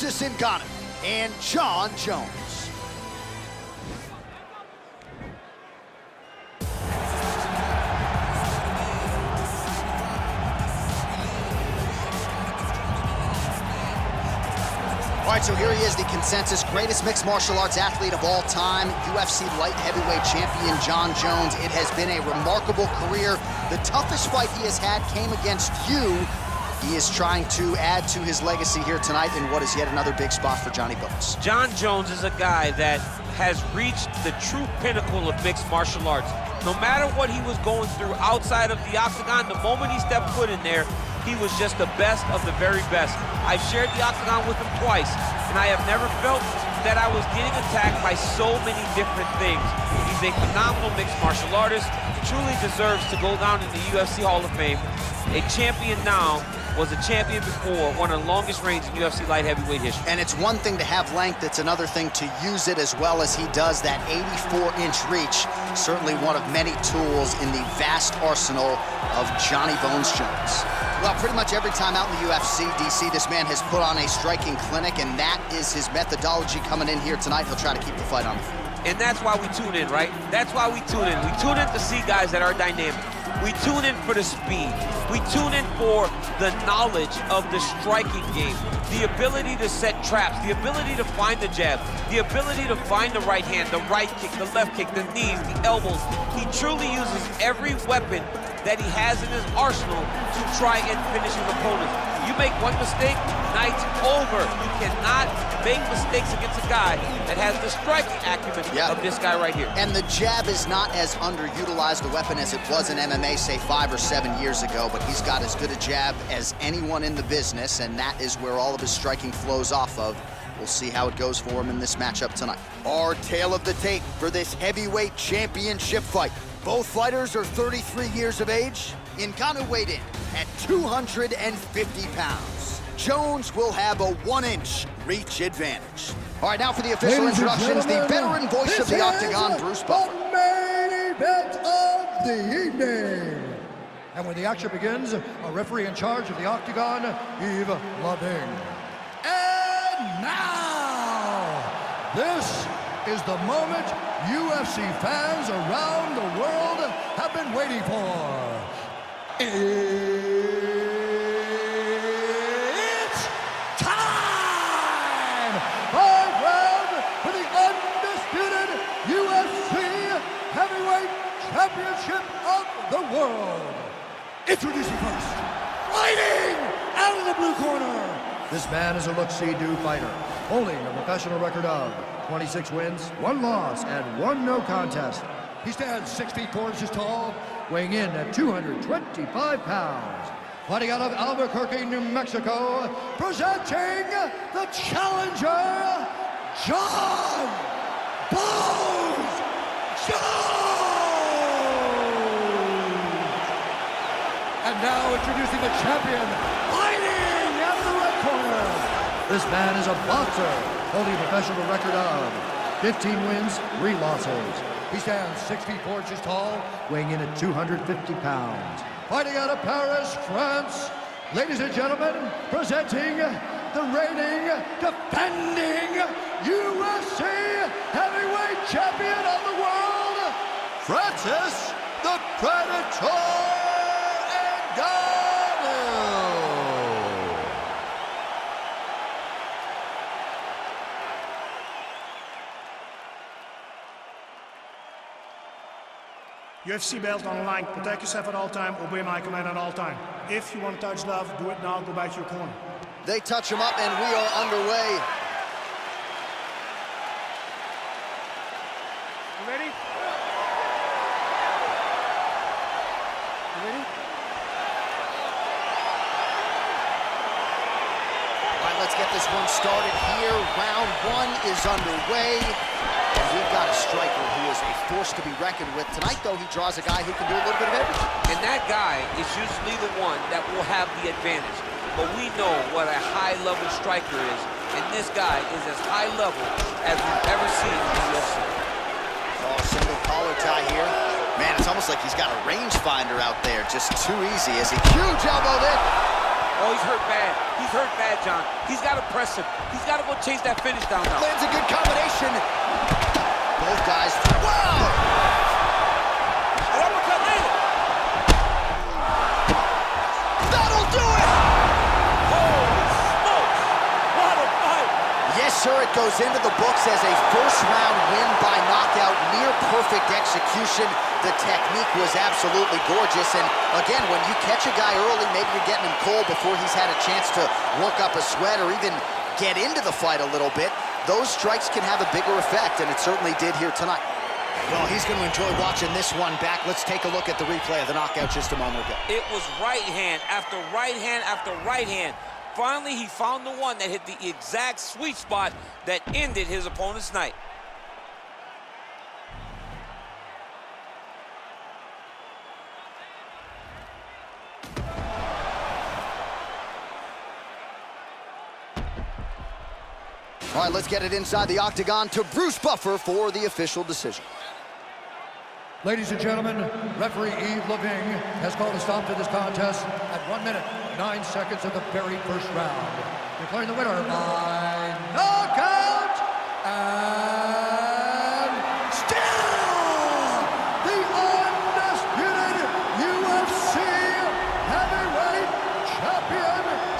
Francis Ngannou and Jon Jones. All right, so here he is, the consensus greatest mixed martial arts athlete of all time, UFC light heavyweight champion Jon Jones. It has been a remarkable career. The toughest fight he has had came against you. He is trying to add to his legacy here tonight in what is yet another big spot for Johnny Bones. Jon Jones is a guy that has reached the true pinnacle of mixed martial arts. No matter what he was going through outside of the octagon, the moment he stepped foot in there, he was just the best of the very best. I've shared the octagon with him twice, and I have never felt that I was getting attacked by so many different things. He's a phenomenal mixed martial artist, truly deserves to go down in the UFC Hall of Fame. A champion now, was a champion before, one of the longest reigns in UFC light heavyweight history. And it's one thing to have length, it's another thing to use it as well as he does. That 84-inch reach, certainly one of many tools in the vast arsenal of Johnny Bones Jones. Well, pretty much every time out in the UFC, DC, this man has put on a striking clinic, and that is his methodology coming in here tonight. He'll try to keep the fight on the feet. And that's why we tune in, right? That's why we tune in. We tune in to see guys that are dynamic. We tune in for the speed. We tune in for the knowledge of the striking game, the ability to set traps, the ability to find the jab, the ability to find the right hand, the right kick, the left kick, the knees, the elbows. He truly uses every weapon that he has in his arsenal to try and finish his opponents. You make one mistake, night's over. You cannot make mistakes against a guy that has the striking acumen of this guy right here. And the jab is not as underutilized a weapon as it was in MMA, say 5 or 7 years ago, but he's got as good a jab as anyone in the business, and that is where all of his striking flows off of. We'll see how it goes for him in this matchup tonight. Our tale of the tape for this heavyweight championship fight. Both fighters are 33 years of age. Ngannou weighed in at 250 pounds. Jones will have a 1-inch reach advantage. All right, now for the official introductions, the veteran voice of the Octagon, Bruce Buffer. The main event of the evening. And when the action begins, a referee in charge of the Octagon, Yves Lavigne. And now, this is the moment UFC fans around the world have been waiting for. It's time! 5 rounds for the undisputed UFC Heavyweight Championship of the world. Introducing first, fighting out of the blue corner. This man is a look-see-do fighter, holding a professional record of 26 wins, 1 loss, and 1 no contest. He stands 6 feet 4 inches tall, weighing in at 225 pounds. Fighting out of Albuquerque, New Mexico, presenting the challenger, Jon Bones Jones! And now introducing the champion, fighting out of the red corner. This man is a boxer, holding a professional record of 15 wins, 3 losses. He stands 6 feet 4 inches tall, weighing in at 250 pounds. Fighting out of Paris, France, ladies and gentlemen, presenting the reigning, defending UFC heavyweight champion of the world, Francis the Predator Ngannou. UFC belt on the line. Protect yourself at all time. Obey my command at all time. If you want to touch love, do it now. Go back to your corner. They touch him up, and we are underway. You ready? You ready? All right, let's get this one started here. Round 1 is underway. And we've got a striker who is a force to be reckoned with. Tonight, though, he draws a guy who can do a little bit of everything. And that guy is usually the one that will have the advantage. But we know what a high-level striker is, and this guy is as high level as we've ever seen in the UFC. Oh, single collar tie here. Man, it's almost like he's got a rangefinder out there. Just too easy. As a huge elbow there. Oh, he's hurt bad. He's hurt bad, John. He's got to press him. He's got to go chase that finish down now. Lands a good combination. Both guys. Wow! An uppercut landed. That'll do it! Holy smokes! What a fight! Yes, sir, it goes into the books as a first-round win by knockout. Near-perfect execution. The technique was absolutely gorgeous. And again, when you catch a guy early, maybe you're getting him cold before he's had a chance to work up a sweat or even get into the fight a little bit. Those strikes can have a bigger effect, and it certainly did here tonight. Well, he's going to enjoy watching this one back. Let's take a look at the replay of the knockout just a moment ago. It was right hand after right hand after right hand. Finally, he found the one that hit the exact sweet spot that ended his opponent's night. All right, let's get it inside the octagon to Bruce Buffer for the official decision. Ladies and gentlemen, referee Yves Leving has called a stop to this contest at 1 minute, 9 seconds of the very first round. Declaring the winner by knockout